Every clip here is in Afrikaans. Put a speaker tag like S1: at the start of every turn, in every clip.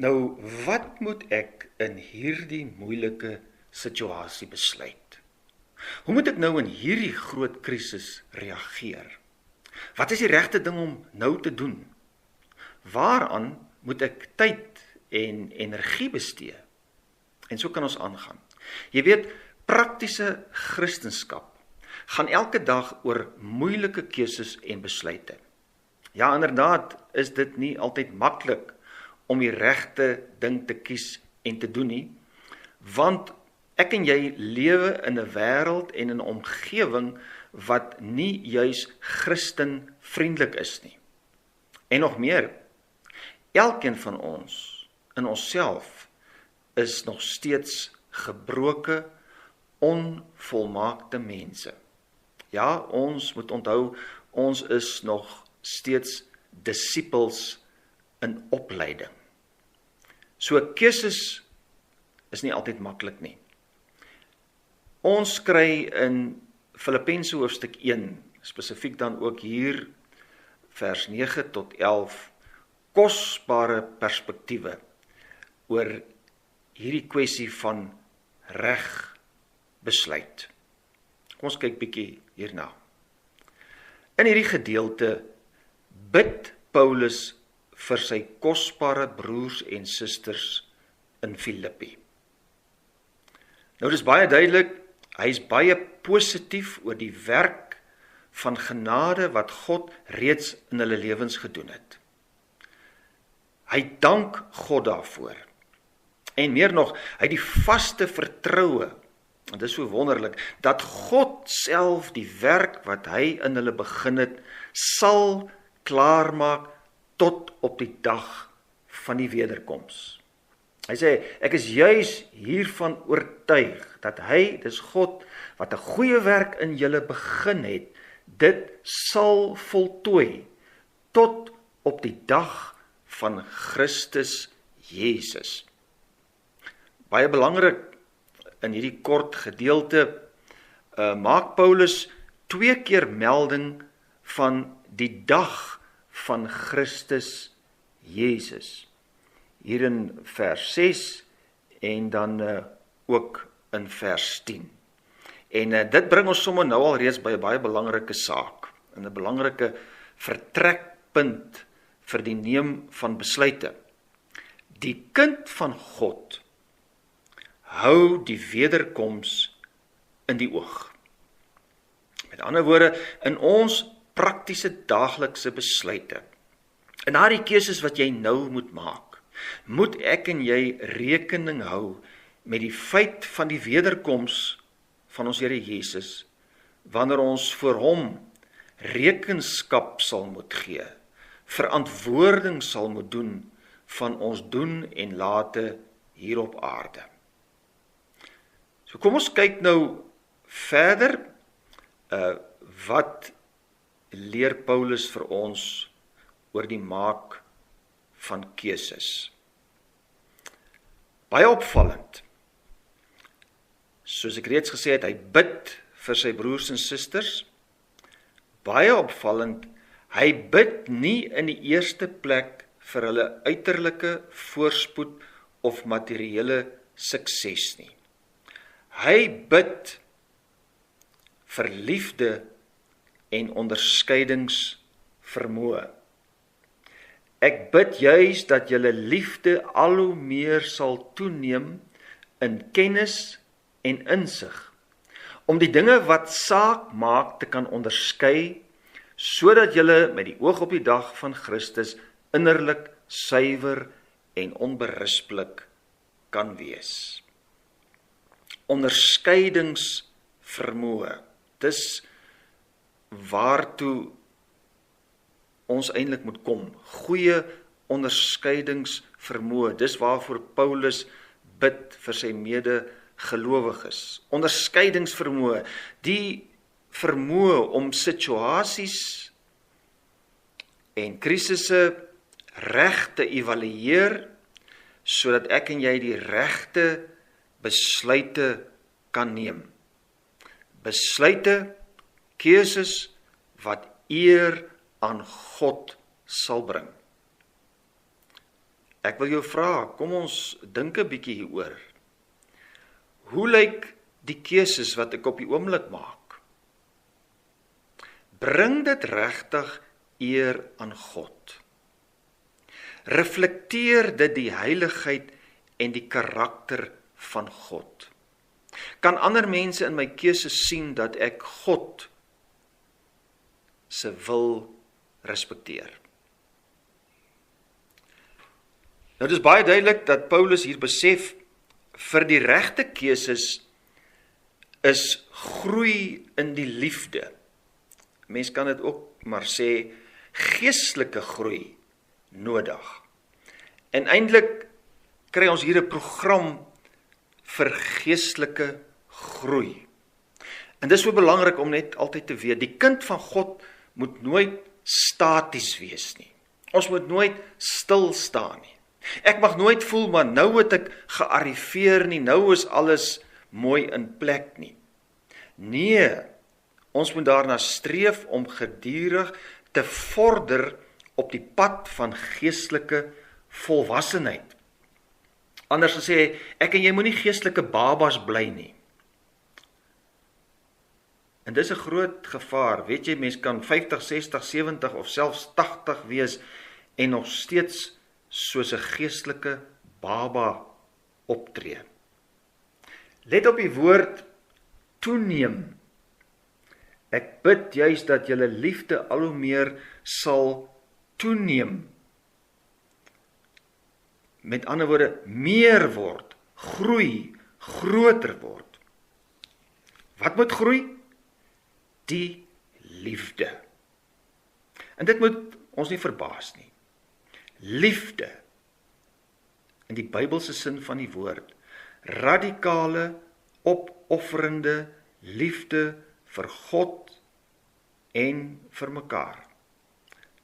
S1: Nou, wat moet ek in hierdie moeilike situasie besluit? Hoe moet ek nou in hierdie groot krisis reageer? Wat is die regte ding om nou te doen? Waaraan moet ek tyd en energie bestee? En so kan ons aangaan. Jy weet, praktiese Christendom gaan elke dag oor moeilike keuses en besluite. Ja, inderdaad is dit nie altyd maklik om die regte ding te kies en te doen nie, want ek en jy lewe in 'n wêreld en in 'n omgewing wat nie juis Christenvriendelik is nie. En nog meer, elkeen van ons in onsself is nog steeds gebroke, onvolmaakte mense. Ja, ons moet onthou, ons is nog steeds disippels in opleiding. So keuses is nie altyd maklik nie. Ons kry in Filippense hoofstuk 1, spesifiek dan ook hier vers 9 tot 11, kosbare perspektiewe oor hierdie kwessie van reg besluit. Kom ons kyk bietjie hierna. In hierdie gedeelte bid Paulus vir sy kosbare broers en susters in Filippi. Nou dis baie duidelik, hy is baie positief oor die werk van genade wat God reeds in hulle lewens gedoen het. Hy dank God daarvoor. En meer nog, hy het die vaste vertroue, en dit is so wonderlik, dat God self die werk wat hy in hulle begin het, sal klaarmaak tot op die dag van die wederkoms. Hy sê, ek is juis hiervan oortuig, dat hy, dis God, wat 'n goeie werk in julle begin het, dit sal voltooi, tot op die dag van Christus Jesus. Baie belangrik, in hierdie kort gedeelte, maak Paulus 2 keer melding van die dag van Christus Jesus. Hier in vers 6 en dan ook in vers 10. En dit bring ons sommer nou al reeds by 'n baie belangrike saak, en 'n belangrike vertrekpunt vir die neem van besluite. Die kind van God hou die wederkoms in die oog. Met ander woorde, in ons praktiese daaglikse besluite, en daardie keuses wat jy nou moet maak, moet ek en jy rekening hou met die feit van die wederkoms van ons Here Jesus, wanneer ons voor hom rekenskap sal moet gee, verantwoording sal moet doen van ons doen en late hier op aarde. So kom ons kyk nou verder, wat leer Paulus vir ons oor die maak van keuses. Baie opvallend. Soos ek reeds gesê het, hy bid vir sy broers en susters. Baie opvallend, hy bid nie in die eerste plek vir hulle uiterlike voorspoed of materiële sukses nie. Hy bid vir liefde en onderskeidingsvermoë. Ek bid juis dat julle liefde al hoe meer sal toeneem in kennis en insig, om die dinge wat saak maak te kan onderskei, sodat julle met die oog op die dag van Christus innerlik suiwer en onberispelik kan wees. Onderskeidingsvermoë, dis waartoe ons eintlik moet kom. Goeie onderskeidingsvermoë, dis waarvoor Paulus bid vir sy medegelowiges. Onderskeidingsvermoë, die vermoë om situasies en krisisse reg te evalueer, sodat ek en jy die regte besluite kan neem. Besluite, keuses wat eer aan God sal bring. Ek wil jou vra, kom ons dink 'n bietjie hieroor. Hoe lyk die keuses wat ek op die oomblik maak? Bring dit regtig eer aan God? Reflekteer dit die heiligheid en die karakter van God? Kan ander mense in my keuses sien dat ek God se wil respekteer? Nou, dit is baie duidelik dat Paulus hier besef, vir die regte keuses is groei in die liefde. Mens kan dit ook maar sê, geestelike groei nodig. En eintlik kry ons hier 'n program vir geestelike groei. En dis so belangrik om net altyd te weet, die kind van God moet nooit staties wees nie. Ons moet nooit stil staan nie. Ek mag nooit voel, maar nou het ek gearriveer nie, nou is alles mooi in plek nie. Nee, ons moet daarna streef om gedurig te vorder op die pad van geestelike volwassenheid. Anders gesê, ek en jy moenie geestelike babas bly nie. En dis 'n groot gevaar. Weet jy, mens kan 50, 60, 70 of selfs 80 wees en nog steeds soos 'n geestelike baba optree. Let op die woord toeneem. Ek bid juis dat julle liefde al hoe meer sal toeneem. Met ander woorde, meer word, groei, groter word. Wat moet groei? Die liefde. En dit moet ons nie verbaas nie. Liefde, in die Bybelse sin van die woord, radikale, opofferende liefde vir God en vir mekaar.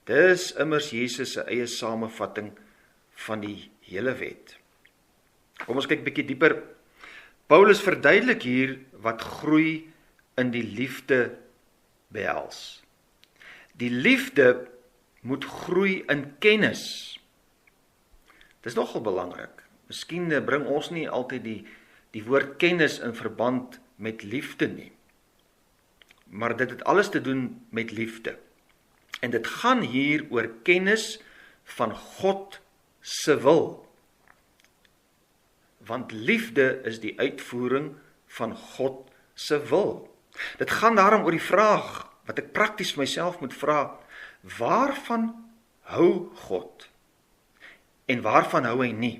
S1: Dis immers Jesus se eie samevatting van die hele wet. Kom ons kyk bietjie dieper. Paulus verduidelik hier wat groei in die liefde behels. Die liefde moet groei in kennis. Dis nogal belangrik. Miskien bring ons nie altyd die woord kennis in verband met liefde nie. Maar dit het alles te doen met liefde. En dit gaan hier oor kennis van God se wil. Want liefde is die uitvoering van God se wil. Dit gaan daarom oor die vraag, wat ek prakties myself moet vra, waarvan hou God? En waarvan hou hy nie?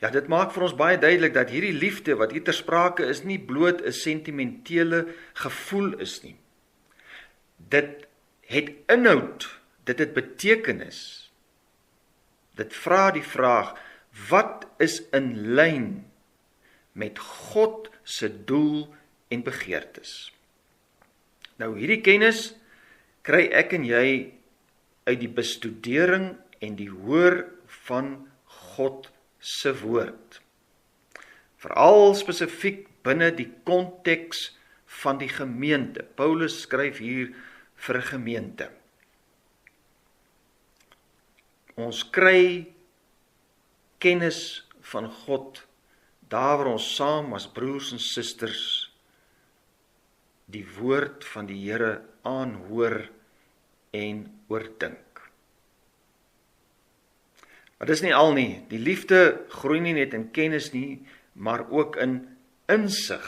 S1: Ja, dit maak vir ons baie duidelik dat hierdie liefde wat hier ter sprake is, nie bloot 'n sentimentele gevoel is nie. Dit het inhoud, dit het betekenis. Dit vra die vraag, wat is in lyn met God se doel en begeertes? Nou, hierdie kennis kry ek en jy uit die bestudering en die hoor van God se woord. Veral spesifiek binne die konteks van die gemeente. Paulus skryf hier vir 'n gemeente. Ons kry kennis van God daar waar ons saam as broers en susters die woord van die Here aanhoor en oordink. Maar dis nie al nie. Die liefde groei nie net in kennis nie, maar ook in insig.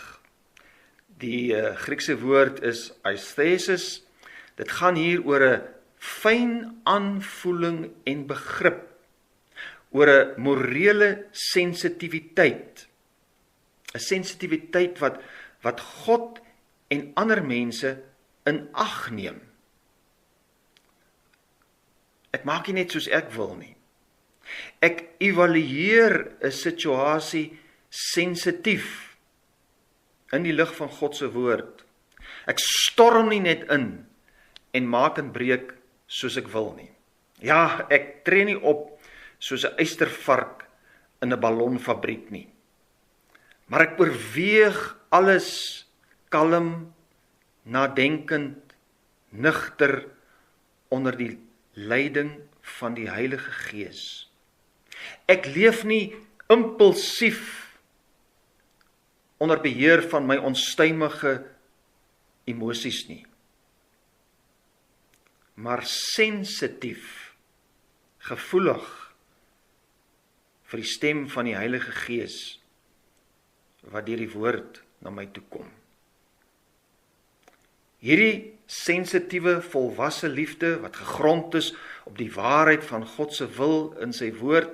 S1: Die Griekse woord is aesthesis. Dit gaan hier oor 'n fyn aanvoeling en begrip, oor 'n morele sensitiwiteit. 'n Sensitiwiteit wat God en ander mense in ag neem. Ek maak nie net soos ek wil nie. Ek evalueer 'n situasie sensitief in die lig van God se woord. Ek storm nie net in en maak en breek soos ek wil nie. Ja, ek tree nie op soos 'n eystervark in 'n ballonfabriek nie. Maar ek oorweeg alles kalm, nadenkend, nugter onder die leiding van die Heilige Gees. Ek leef nie impulsief onder beheer van my onstuimige emosies nie, maar sensitief, gevoelig vir die stem van die Heilige Gees wat deur die woord na my toe kom. Hierdie sensitiewe, volwasse liefde wat gegrond is op die waarheid van God se wil in sy woord,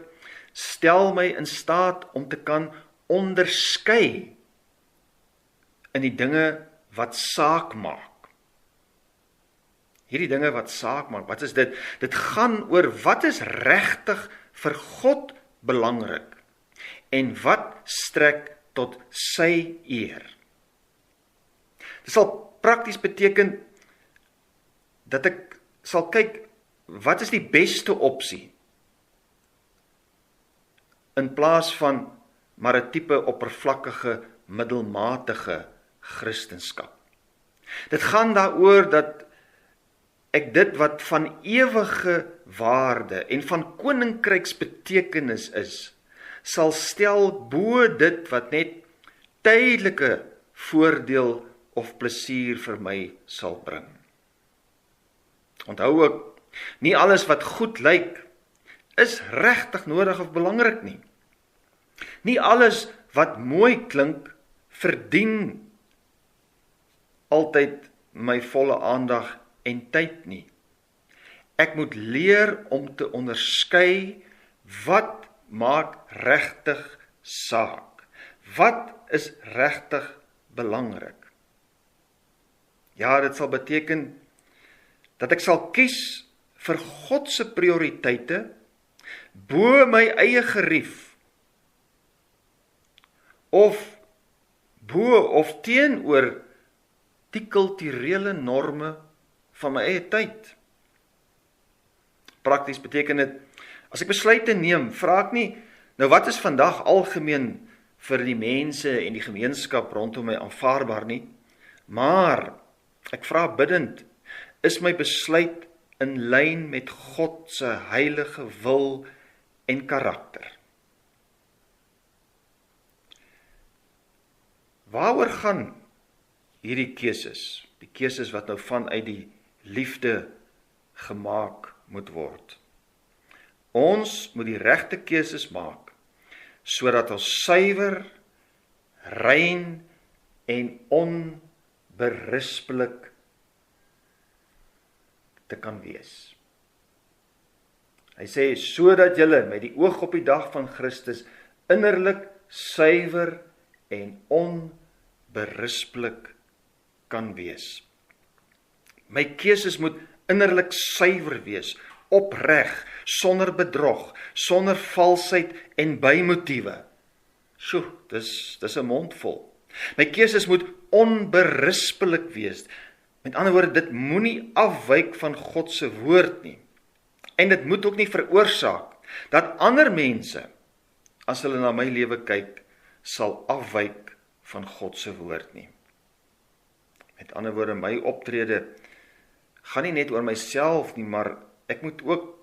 S1: stel my in staat om te kan onderskei in die dinge wat saak maak. Hierdie dinge wat saak maak, wat is dit? Dit gaan oor wat is regtig vir God belangrik en wat strek tot sy eer. Dit sal prakties beteken dat ek sal kyk wat is die beste opsie in plaas van maar 'n tipe oppervlakkige, middelmatige Christenskap. Dit gaan daaroor dat ek dit wat van ewige waarde en van koninkryksbetekenis is, sal stel bo dit wat net tydelike voordeel of plesier vir my sal bring. Onthou ook, nie alles wat goed lyk, is regtig nodig of belangrik nie. Nie alles wat mooi klink, verdien altyd my volle aandag en tyd nie. Ek moet leer om te onderskei wat maak regtig saak. Wat is regtig belangrik? Ja, dit sal beteken dat ek sal kies vir God se prioriteite bo my eie gerief of bo of teenoor die kulturele norme van my eie tyd. Prakties beteken dit, as ek besluite neem, vra ek nie, nou wat is vandag algemeen vir die mense en die gemeenskap rondom my aanvaarbaar nie, maar ek vra bidtend, is my besluit in lyn met God se heilige wil en karakter? Waaroor gaan hierdie keuses? Die keuses wat nou vanuit die liefde gemaak moet word. Ons moet die regte keuses maak, sodat ons suiwer, rein en onberispelik te kan wees. Hy sê, sodat julle met die oog op die dag van Christus innerlik suiwer en onberispelik kan wees. My keuses moet innerlik suiwer wees, opreg, sonder bedrog, sonder valsheid en bymotiewe. Sjoe, dis 'n mondvol. My keuses moet onberispelik wees. Met ander woorde, dit moenie afwyk van God se woord nie. En dit moet ook nie veroorsaak dat ander mense, as hulle na my lewe kyk, sal afwyk van God se woord nie. Met ander woorde, my optrede gaan nie net oor myself nie, maar ek moet ook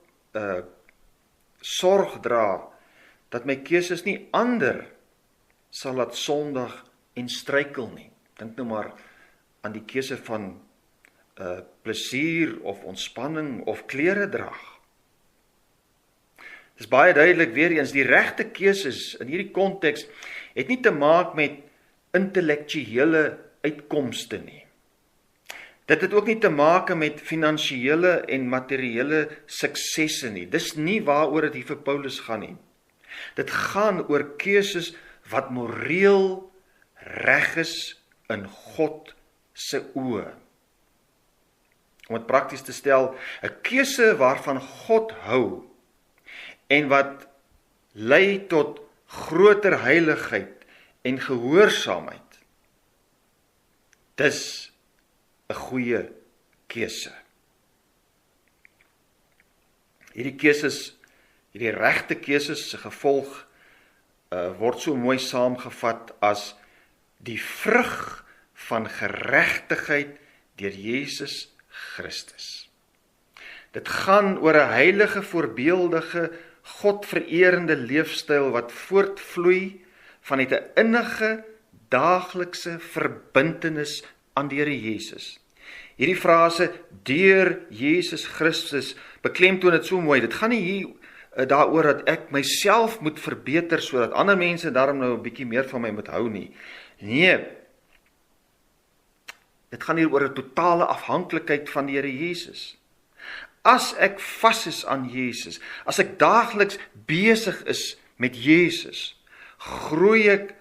S1: sorg dra dat my keuses nie ander sal laat sondig en struikel nie. Dink nou maar aan die keuse van plesier of ontspanning of klere drag. Dit is baie duidelik weer eens, die regte keuses in hierdie konteks het nie te maak met intellektuele uitkomste nie. Dit het ook nie te maak met finansiële en materiële suksesse nie. Dis nie waaroor dit hier vir Paulus gaan nie. Dit gaan oor keuses wat moreel reg is in God se oë. Om dit prakties te stel, 'n keuse waarvan God hou en wat lei tot groter heiligheid en gehoorsaamheid. Dis 'n goeie keuse. Hierdie keuses, hierdie regte keuses se gevolg word so mooi saamgevat as die vrug van geregtigheid deur Jesus Christus. Dit gaan oor 'n heilige, voorbeeldige, godvererende leefstyl wat voortvloei vanuit 'n innige, daaglikse verbintenis aan die Here Jesus. Hierdie frase, deur Jesus Christus, beklemtoon dit so mooi. Dit gaan nie hier daaroor dat ek myself moet verbeter, sodat ander mense daarom nou 'n bietjie meer van my moet hou nie. Nee, dit gaan hier oor 'n totale afhanklikheid van die Here Jesus. As ek vas is aan Jesus, as ek daagliks besig is met Jesus, groei ek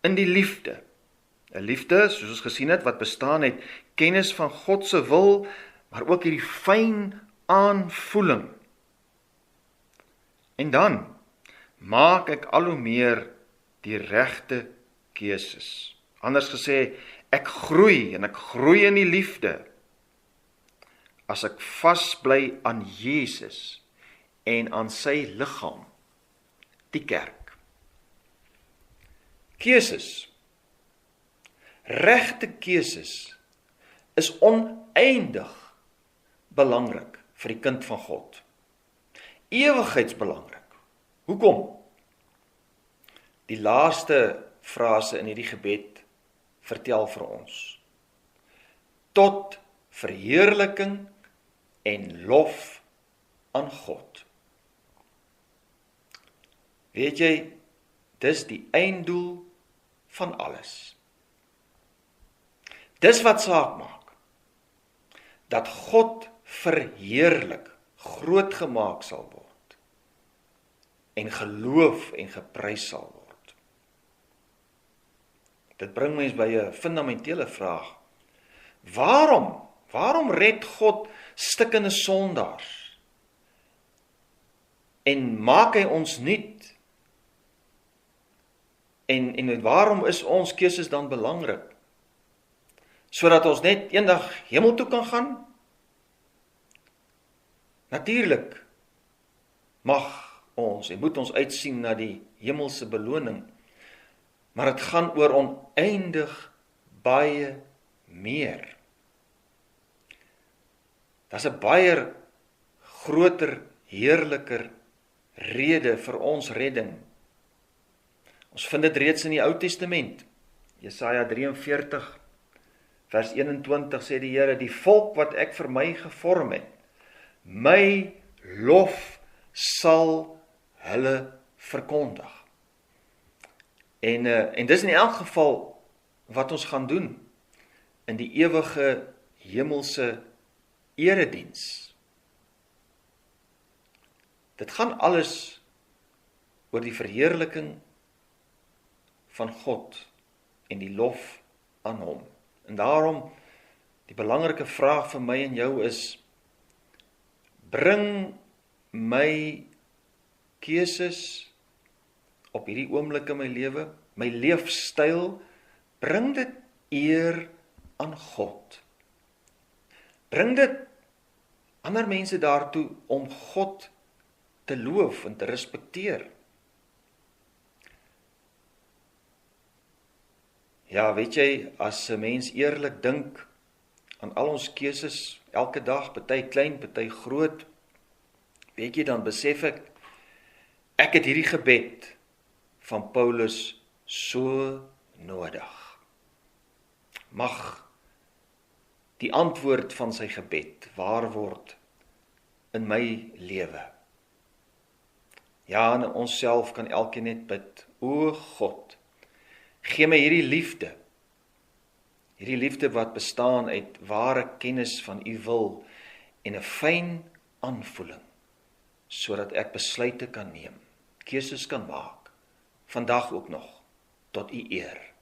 S1: in die liefde. 'n Liefde, soos ons gesien het, wat bestaan uit kennis van God se wil, maar ook hierdie fyn aanvoeling. En dan maak ek al hoe meer die regte keuses. Anders gesê, ek groei en ek groei in die liefde as ek vasbly aan Jesus en aan sy liggaam, die kerk. Keuses, regte keuses, is oneindig belangrik vir die kind van God. Ewigheidsbelangrik. Hoekom? Die laaste frase in hierdie gebed vertel vir ons. Tot verheerliking en lof aan God. Weet jy, dis die einddoel van alles. Dis wat saak maak. Dat God verheerlik, groot gemaak sal word. En geloof en geprys sal word. Dit bring mens by 'n fundamentele vraag. Waarom red God stikkende sondaars? En maak hy ons nuut? En waarom is ons keuses dan belangrik? Sodat ons net eendag hemel toe kan gaan? Natuurlik mag ons en moet ons uitsien na die hemelse beloning, maar dit gaan oor oneindig baie meer. Daar's 'n baie groter, heerliker rede vir ons redding. Ons vind dit reeds in die Ou Testament. Jesaja 43 vers 21 sê die Here, die volk wat ek vir my gevorm het, my lof sal hulle verkondig. En dis in elk geval wat ons gaan doen in die ewige hemelse erediens. Dit gaan alles oor die verheerliking van God en die lof aan hom. En daarom, die belangrike vraag vir my en jou is, bring my keuses op hierdie oomblik in my lewe, my leefstyl, bring dit eer aan God. Bring dit ander mense daartoe om God te loof en te respekteer. Ja, weet jy, as 'n mens eerlik dink aan al ons keuses, elke dag, party klein, party groot, weet jy, dan besef ek het hierdie gebed van Paulus so nodig. Mag die antwoord van sy gebed waar word in my lewe. Ja, en ons self kan elkeen net bid, o God, gee my hierdie liefde wat bestaan uit ware kennis van u wil en 'n fyn aanvoeling, sodat ek besluite kan neem, keuses kan maak, vandag ook nog, tot u eer.